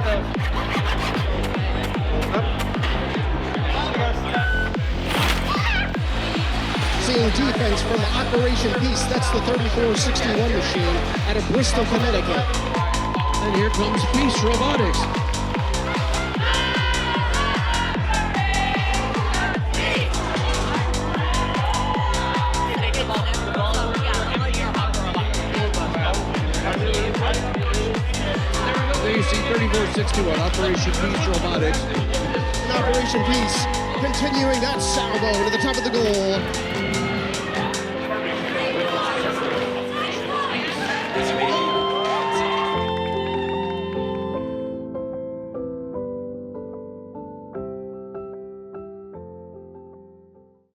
Seeing defense from Operation Peace. That's the 3461 machine out of Bristol, Connecticut. And here comes P.E.A.C.C.E Robotics. P.E.A.C.C.E 3461, Operation P.E.A.C.C.E Robotics. And Operation Peace continuing that salvo to the top of the goal.